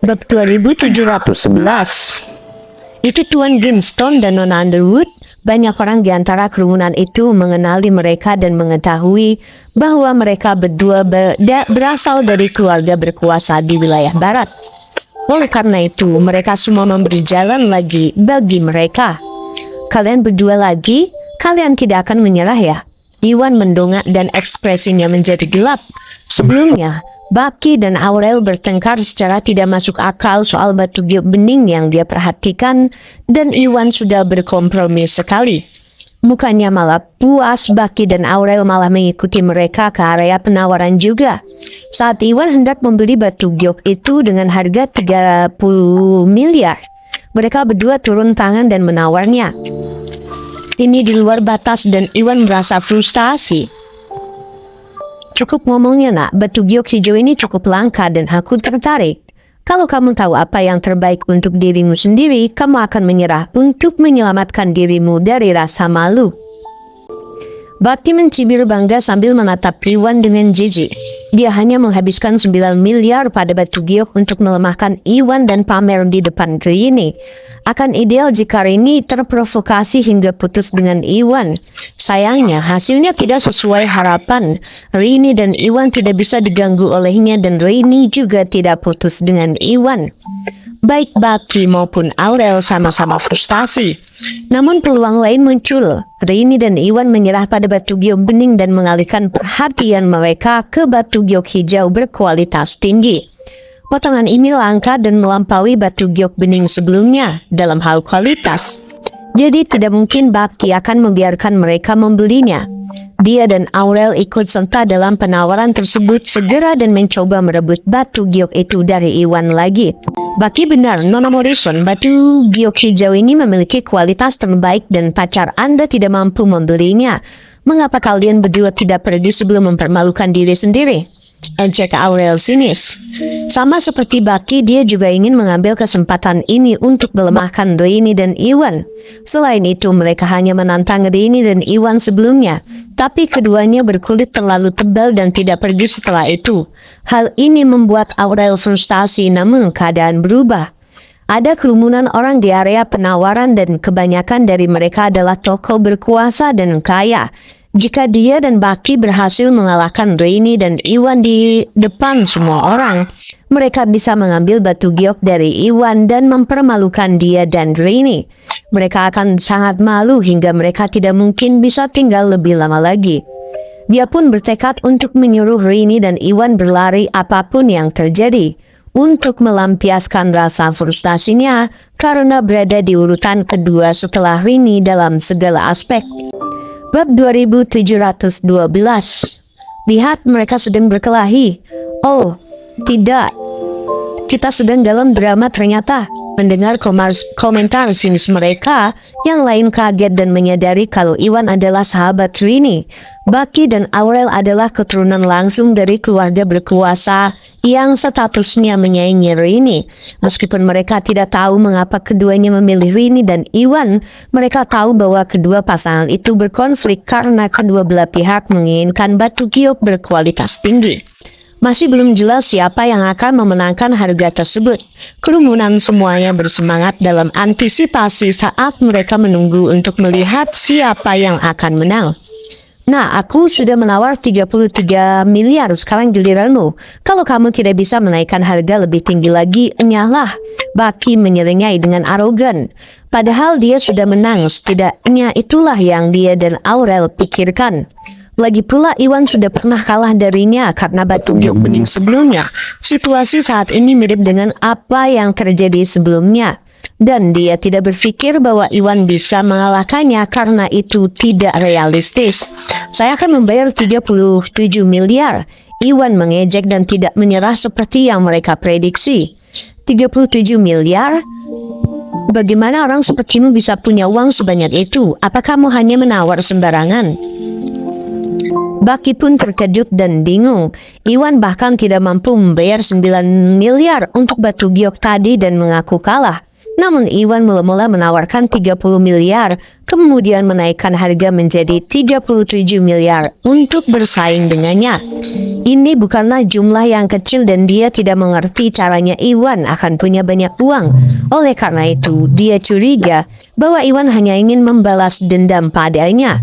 Bab 2711. Itu Tuan Grimstone dan Nona Underwood. Banyak orang di antara kerumunan itu mengenali mereka dan mengetahui bahwa mereka berdua berasal dari keluarga berkuasa di wilayah barat. Oleh karena itu, mereka semua memberi jalan lagi bagi mereka. Kalian berdua lagi, kalian tidak akan menyerah ya? Iwan mendongak dan ekspresinya menjadi gelap. Sebelumnya, Bucky dan Aurel bertengkar secara tidak masuk akal soal batu giok bening yang dia perhatikan, dan Iwan sudah berkompromi sekali. Mukanya malah puas, Bucky dan Aurel malah mengikuti mereka ke area penawaran juga. Saat Iwan hendak membeli batu giok itu dengan harga 30 miliar, mereka berdua turun tangan dan menawarnya. Ini di luar batas dan Iwan merasa frustasi. Cukup ngomongnya nak, batu giok hijau ini cukup langka dan aku tertarik. Kalau kamu tahu apa yang terbaik untuk dirimu sendiri, kamu akan menyerah untuk menyelamatkan dirimu dari rasa malu. Bucky mencibir bangga sambil menatap Iwan dengan jijik. Dia hanya menghabiskan 9 miliar pada batu giok untuk melemahkan Iwan dan pamer di depan Rini. Akan ideal jika Rini terprovokasi hingga putus dengan Iwan. Sayangnya hasilnya tidak sesuai harapan. Rini dan Iwan tidak bisa diganggu olehnya dan Rini juga tidak putus dengan Iwan. Baik Bucky maupun Aurel sama-sama frustasi. Namun peluang lain muncul. Rini dan Iwan menyerah pada batu giok bening dan mengalihkan perhatian mereka ke batu giok hijau berkualitas tinggi. Potongan ini langka dan melampaui batu giok bening sebelumnya dalam hal kualitas. Jadi tidak mungkin Bucky akan membiarkan mereka membelinya. Dia dan Aurel ikut serta dalam penawaran tersebut segera dan mencoba merebut batu giok itu dari Iwan lagi. Bucky benar, Nona Morrison, batu giok hijau ini memiliki kualitas terbaik dan pacar Anda tidak mampu membelinya. Mengapa kalian berdua tidak pergi sebelum mempermalukan diri sendiri? Ejek Aurel sinis. Sama seperti Bucky, dia juga ingin mengambil kesempatan ini untuk melemahkan Rini dan Iwan. Selain itu, mereka hanya menantang Rini dan Iwan sebelumnya, tapi keduanya berkulit terlalu tebal dan tidak pergi setelah itu. Hal ini membuat Aurel frustasi, namun keadaan berubah. Ada kerumunan orang di area penawaran dan kebanyakan dari mereka adalah tokoh berkuasa dan kaya. Jika dia dan Bucky berhasil mengalahkan Rini dan Iwan di depan semua orang, mereka bisa mengambil batu giok dari Iwan dan mempermalukan dia dan Rini. Mereka akan sangat malu hingga mereka tidak mungkin bisa tinggal lebih lama lagi. Dia pun bertekad untuk menyuruh Rini dan Iwan berlari apapun yang terjadi, untuk melampiaskan rasa frustasinya karena berada di urutan kedua setelah Rini dalam segala aspek. Bab 2712. Lihat, mereka sedang berkelahi. Oh, tidak. Kita sedang dalam drama ternyata. Mendengar komentar sinis mereka, yang lain kaget dan menyadari kalau Iwan adalah sahabat Rini. Bucky dan Aurel adalah keturunan langsung dari keluarga berkuasa yang statusnya menyaingi Rini. Meskipun mereka tidak tahu mengapa keduanya memilih Rini dan Iwan, mereka tahu bahwa kedua pasangan itu berkonflik karena kedua belah pihak menginginkan batu giok berkualitas tinggi. Masih belum jelas siapa yang akan memenangkan harga tersebut. Kerumunan semuanya bersemangat dalam antisipasi saat mereka menunggu untuk melihat siapa yang akan menang. Nah, aku sudah menawar 33 miliar, sekarang giliranmu. Kalau kamu tidak bisa menaikkan harga lebih tinggi lagi, enyahlah. Bucky menyeringai dengan arogan. Padahal dia sudah menang, setidaknya itulah yang dia dan Aurel pikirkan. Lagi pula Iwan sudah pernah kalah darinya karena batu giok bening sebelumnya. Situasi saat ini mirip dengan apa yang terjadi sebelumnya. Dan dia tidak berpikir bahwa Iwan bisa mengalahkannya karena itu tidak realistis. Saya akan membayar 37 miliar. Iwan mengejek dan tidak menyerah seperti yang mereka prediksi. 37 miliar? Bagaimana orang sepertimu bisa punya uang sebanyak itu? Apa kamu hanya menawar sembarangan? Bucky pun terkejut dan bingung. Iwan bahkan tidak mampu membayar 9 miliar untuk batu giok tadi dan mengaku kalah. Namun Iwan mula-mula menawarkan 30 miliar, kemudian menaikkan harga menjadi 37 miliar untuk bersaing dengannya. Ini bukanlah jumlah yang kecil dan dia tidak mengerti caranya Iwan akan punya banyak uang. Oleh karena itu, dia curiga bahwa Iwan hanya ingin membalas dendam padanya.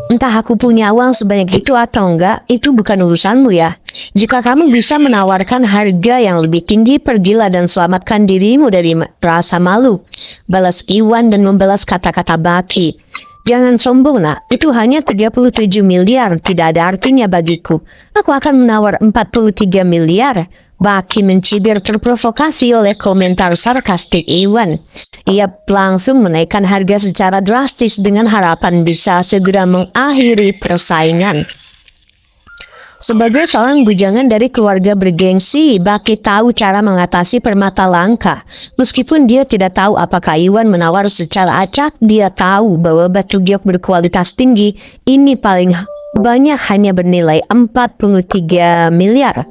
Entah aku punya uang sebanyak itu atau enggak, itu bukan urusanmu ya. Jika kamu bisa menawarkan harga yang lebih tinggi, pergilah dan selamatkan dirimu dari rasa malu. Balas Iwan dan membalas kata-kata Baki. Jangan sombong nak, itu hanya 37 miliar, tidak ada artinya bagiku. Aku akan menawar 43 miliar. Baki mencibir terprovokasi oleh komentar sarkastik Iwan. Ia langsung menaikkan harga secara drastis dengan harapan bisa segera mengakhiri persaingan. Sebagai seorang bujangan dari keluarga bergengsi, Baki tahu cara mengatasi permata langka. Meskipun dia tidak tahu apakah Iwan menawar secara acak, dia tahu bahwa batu giok berkualitas tinggi ini paling banyak hanya bernilai 43 miliar.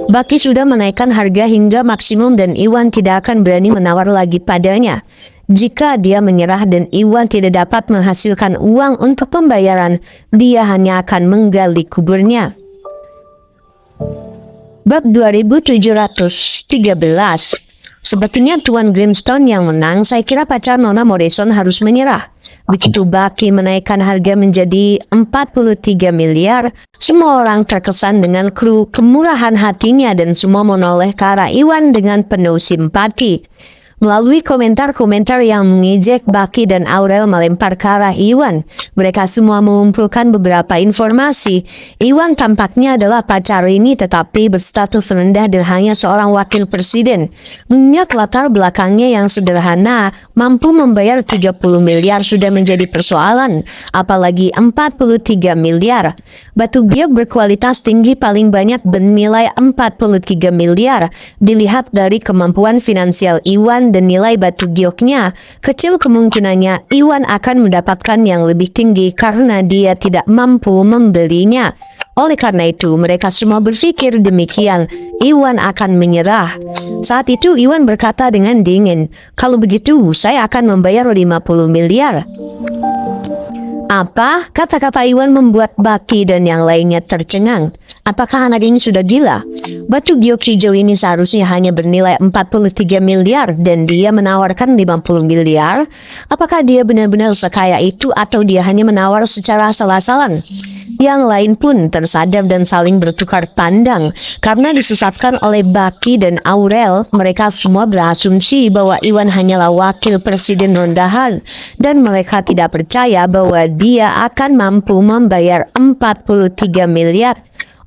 Baki sudah menaikkan harga hingga maksimum dan Iwan tidak akan berani menawar lagi padanya. Jika dia menyerah dan Iwan tidak dapat menghasilkan uang untuk pembayaran, dia hanya akan menggali kuburnya. Bab 2713. Sepertinya Tuan Grimstone yang menang, saya kira pacar Nona Morrison harus menyerah. Begitu Baki menaikkan harga menjadi 43 miliar, semua orang terkesan dengan kru kemurahan hatinya dan semua menoleh ke arah Iwan dengan penuh simpati. Melalui komentar-komentar yang mengejek, Baki dan Aurel melempar ke arah Iwan. Mereka semua mengumpulkan beberapa informasi. Iwan tampaknya adalah pacar ini tetapi berstatus rendah dan hanya seorang wakil presiden. Mengingat latar belakangnya yang sederhana, mampu membayar 30 miliar sudah menjadi persoalan, apalagi 43 miliar. Batu giok berkualitas tinggi paling banyak bernilai 43 miliar. Dilihat dari kemampuan finansial Iwan dan nilai batu gioknya, kecil kemungkinannya Iwan akan mendapatkan yang lebih tinggi karena dia tidak mampu membelinya. Oleh karena itu, mereka semua berpikir demikian, Iwan akan menyerah. Saat itu Iwan berkata dengan dingin, "Kalau begitu, saya akan membayar 50 miliar. Apa? Kata-kata Iwan membuat Baki dan yang lainnya tercengang. Apakah anak ini sudah gila? Batu giok hijau ini seharusnya hanya bernilai 43 miliar dan dia menawarkan 50 miliar. Apakah dia benar-benar sekaya itu atau dia hanya menawar secara asal-asalan? Yang lain pun tersadar dan saling bertukar pandang. Karena disesatkan oleh Baki dan Aurel, mereka semua berasumsi bahwa Iwan hanyalah wakil presiden rendahan dan mereka tidak percaya bahwa dia akan mampu membayar 43 miliar.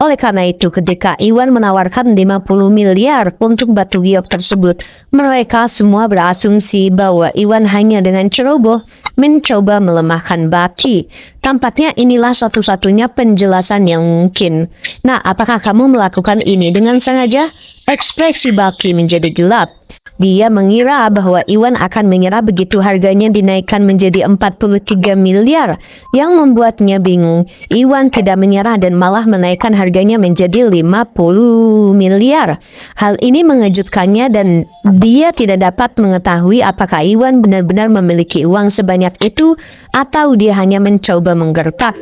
Oleh karena itu, ketika Iwan menawarkan 50 miliar untuk batu giok tersebut, mereka semua berasumsi bahwa Iwan hanya dengan ceroboh mencoba melemahkan Baki. Tampaknya inilah satu-satunya penjelasan yang mungkin. Nah, apakah kamu melakukan ini dengan sengaja? Ekspresi Baki menjadi gelap. Dia mengira bahwa Iwan akan menyerah begitu harganya dinaikkan menjadi 43 miliar. Yang membuatnya bingung, Iwan tidak menyerah dan malah menaikkan harganya menjadi 50 miliar. Hal ini mengejutkannya dan dia tidak dapat mengetahui apakah Iwan benar-benar memiliki uang sebanyak itu atau dia hanya mencoba menggertak.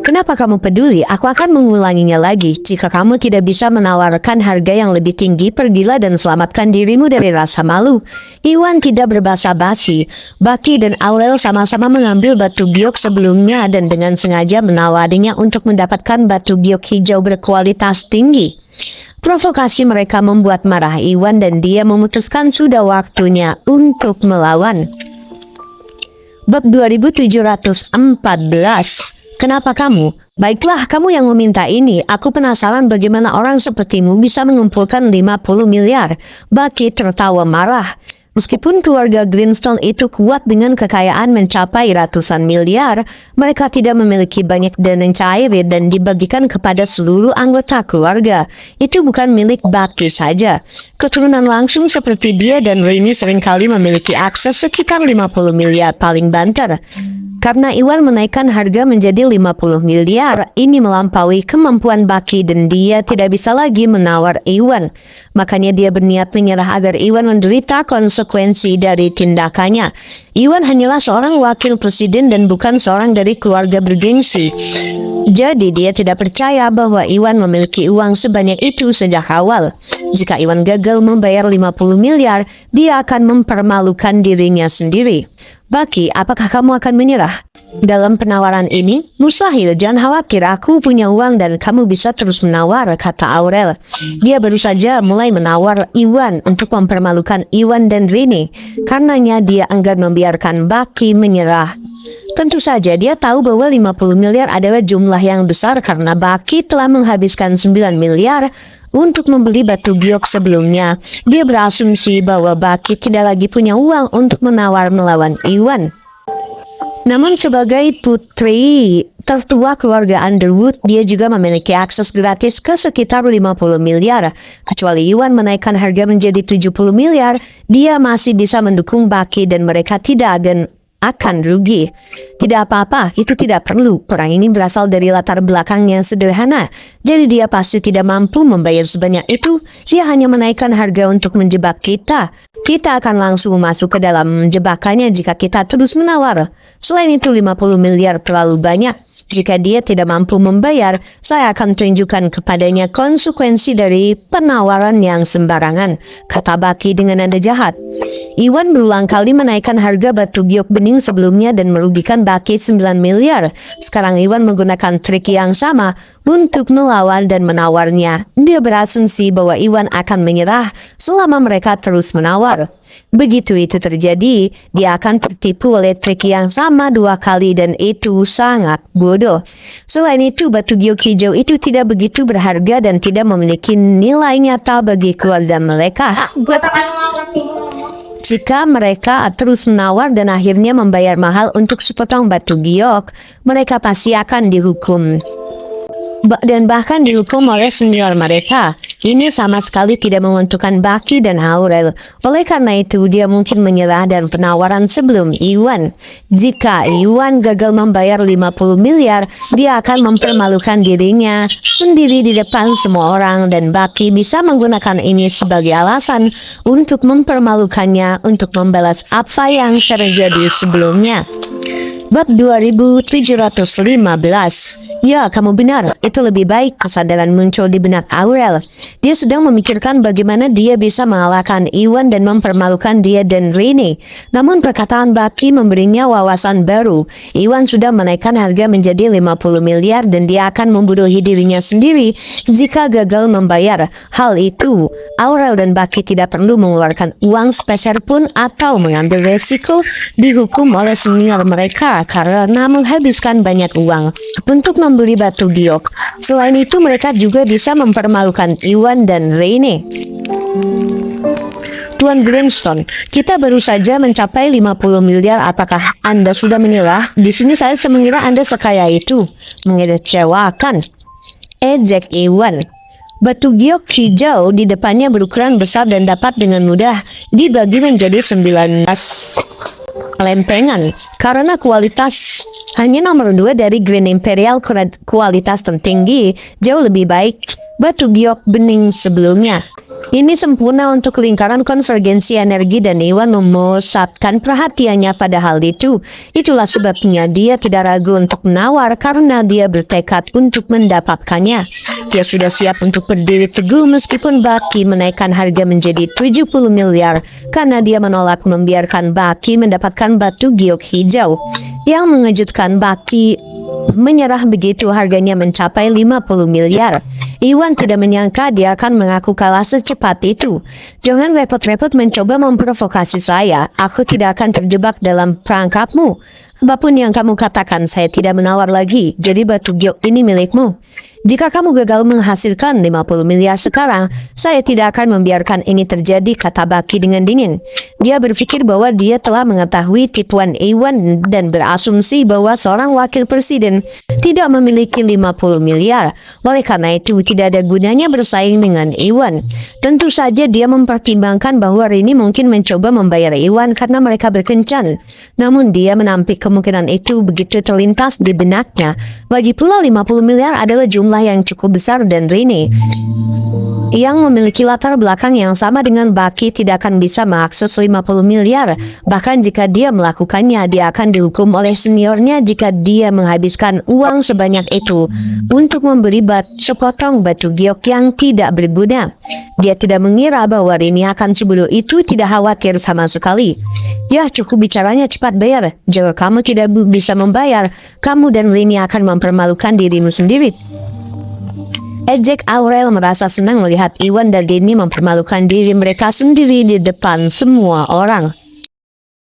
Kenapa kamu peduli? Aku akan mengulanginya lagi. Jika kamu tidak bisa menawarkan harga yang lebih tinggi, pergilah dan selamatkan dirimu dari rasa malu. Iwan tidak berbasa-basi. Baki dan Aurel sama-sama mengambil batu giok sebelumnya dan dengan sengaja menawarinya untuk mendapatkan batu giok hijau berkualitas tinggi. Provokasi mereka membuat marah Iwan dan dia memutuskan sudah waktunya untuk melawan. Bab 2714. Kenapa kamu? Baiklah, kamu yang meminta ini. Aku penasaran bagaimana orang sepertimu bisa mengumpulkan 50 miliar. Baki tertawa marah. Meskipun keluarga Grimstone itu kuat dengan kekayaan mencapai ratusan miliar, mereka tidak memiliki banyak dana cair dan dibagikan kepada seluruh anggota keluarga. Itu bukan milik Baki saja. Keturunan langsung seperti dia dan Rini seringkali memiliki akses sekitar 50 miliar paling banter. Karena Iwan menaikkan harga menjadi 50 miliar, ini melampaui kemampuan Baki dan dia tidak bisa lagi menawar Iwan. Makanya dia berniat menyerah agar Iwan menderita konsekuensi dari tindakannya. Iwan hanyalah seorang wakil presiden dan bukan seorang dari keluarga bergengsi. Jadi dia tidak percaya bahwa Iwan memiliki uang sebanyak itu sejak awal. Jika Iwan gagal membayar 50 miliar, dia akan mempermalukan dirinya sendiri. Baki, apakah kamu akan menyerah? Dalam penawaran ini, mustahil, jangan khawatir, aku punya uang dan kamu bisa terus menawar, kata Aurel. Dia baru saja mulai menawar Iwan untuk mempermalukan Iwan dan Rini. Karenanya dia enggan membiarkan Baki menyerah. Tentu saja dia tahu bahwa 50 miliar adalah jumlah yang besar karena Baki telah menghabiskan 9 miliar untuk membeli batu giok sebelumnya. Dia berasumsi bahwa Baki tidak lagi punya uang untuk menawar melawan Iwan. Namun sebagai putri tertua keluarga Underwood, dia juga memiliki akses gratis ke sekitar 50 miliar. Kecuali Iwan menaikkan harga menjadi 70 miliar, dia masih bisa mendukung Baki dan mereka tidak akan rugi. Tidak apa-apa, itu tidak perlu. Perang ini berasal dari latar belakang yang sederhana. Jadi dia pasti tidak mampu membayar sebanyak itu. Dia hanya menaikkan harga untuk menjebak kita. Kita akan langsung masuk ke dalam jebakannya jika kita terus menawar. Selain itu 50 miliar terlalu banyak. Jika dia tidak mampu membayar, saya akan tunjukkan kepadanya konsekuensi dari penawaran yang sembarangan, kata Baki dengan nada jahat. Iwan berulang kali menaikkan harga batu giok bening sebelumnya dan merugikan Baki 9 miliar. Sekarang Iwan menggunakan trik yang sama untuk melawan dan menawarnya. Dia berasumsi bahwa Iwan akan menyerah selama mereka terus menawar. Begitu itu terjadi, dia akan tertipu oleh trik yang sama 2 kali dan itu sangat bodoh. Selain itu, batu giok hijau itu tidak begitu berharga dan tidak memiliki nilai nyata bagi keluarga mereka. Jika mereka terus menawar dan akhirnya membayar mahal untuk sepotong batu giok, mereka pasti akan dihukum. Dan bahkan dihukum oleh senior mereka. Ini sama sekali tidak menguntungkan Baki dan Aurel. Oleh karena itu, dia mungkin menyerah dan penawaran sebelum Iwan. Jika Iwan gagal membayar 50 miliar, dia akan mempermalukan dirinya sendiri di depan semua orang dan Baki bisa menggunakan ini sebagai alasan untuk mempermalukannya untuk membalas apa yang terjadi sebelumnya. Bab 2715. Ya, kamu benar. Itu lebih baik. Kesadaran muncul di benak Aurel. Dia sedang memikirkan bagaimana dia bisa mengalahkan Iwan dan mempermalukan dia dan Rini. Namun perkataan Baki memberinya wawasan baru. Iwan sudah menaikkan harga menjadi 50 miliar dan dia akan membodohi dirinya sendiri jika gagal membayar. Hal itu, Aurel dan Baki tidak perlu mengeluarkan uang sepeser pun atau mengambil resiko dihukum oleh senior mereka karena menghabiskan banyak uang untuk membeli batu giok. Selain itu, mereka juga bisa mempermalukan Iwan dan Rini. Tuan Grimstone, kita baru saja mencapai 50 miliar. Apakah Anda sudah menyerah? Di sini saya mengira Anda sekaya itu. Mengecewakan. Ejek Iwan. Batu giok hijau di depannya berukuran besar dan dapat dengan mudah dibagi menjadi 19 lempengan. Karena kualitas hanya nomor 2 dari Green Imperial, kualitas tertinggi, jauh lebih baik batu giok bening sebelumnya. Ini sempurna untuk lingkaran konvergensi energi dan Iwan memusatkan perhatiannya pada hal itu. Itulah sebabnya dia tidak ragu untuk menawar karena dia bertekad untuk mendapatkannya. Dia sudah siap untuk berdiri teguh meskipun Baki menaikkan harga menjadi 70 miliar karena dia menolak membiarkan Baki mendapatkan batu giok hijau. Yang mengejutkan, Baki menyerah begitu harganya mencapai 50 miliar. Iwan tidak menyangka dia akan mengaku kalah secepat itu. Jangan repot-repot mencoba memprovokasi saya. Aku tidak akan terjebak dalam perangkapmu. Apapun yang kamu katakan, saya tidak menawar lagi. Jadi batu giok ini milikmu. Jika kamu gagal menghasilkan 50 miliar sekarang, saya tidak akan membiarkan ini terjadi, kata Baki dengan dingin. Dia berpikir bahwa dia telah mengetahui tipuan Iwan dan berasumsi bahwa seorang wakil presiden tidak memiliki 50 miliar. Oleh karena itu, tidak ada gunanya bersaing dengan Iwan. Tentu saja dia mempertimbangkan bahwa Rini mungkin mencoba membayar Iwan karena mereka berkencan. Namun dia menampik kemungkinan itu begitu terlintas di benaknya. Lagi pula 50 miliar adalah jumlah yang cukup besar dan Rini yang memiliki latar belakang yang sama dengan Baki tidak akan bisa mengakses 50 miliar. Bahkan jika dia melakukannya, dia akan dihukum oleh seniornya jika dia menghabiskan uang sebanyak itu untuk membeli sepotong batu giok yang tidak berguna. Dia tidak mengira bahwa Rini akan sebodoh itu, tidak khawatir sama sekali. Ya, cukup bicaranya, cepat bayar. Jika kamu tidak bisa membayar, kamu dan Rini akan mempermalukan dirimu sendiri. Ejek Aurel merasa senang melihat Iwan dan Rini mempermalukan diri mereka sendiri di depan semua orang.